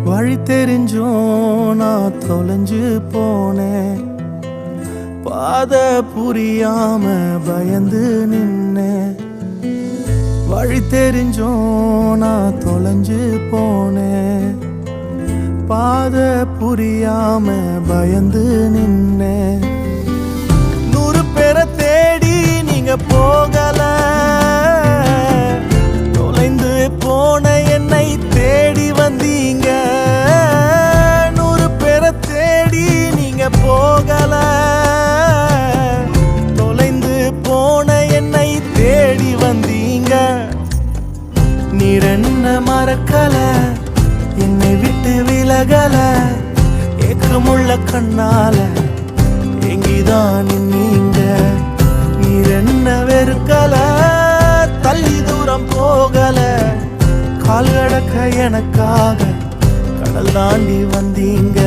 வழி தெரிஞ்சும் நான் தொலைஞ்சு போனேன். பாதை புரியாம பயந்து நின்னேன். வழி தெரிஞ்சும் நான் தொலைஞ்சு போனேன். பாதை புரியாம பயந்து நின்னேன். 100 பேரை தேடி நீங்க போகல, தொலைந்து போன என்னை தேடி வந்தீங்க. 100 பேரை தேடி நீங்க போகல, தொலைந்து போன என்னை தேடி வந்தீங்க. நீர் என்ன மறக்கல, என்னை விட்டு விலகல, ஏக்கமுள்ள கண்ணால எங்கிதான் நீங்க. நீர் என்ன வெறுக்கல, தள்ளி தூரம் போகல, கால் கடக்க எனக்காக கடல் தாண்டி வந்தீங்க.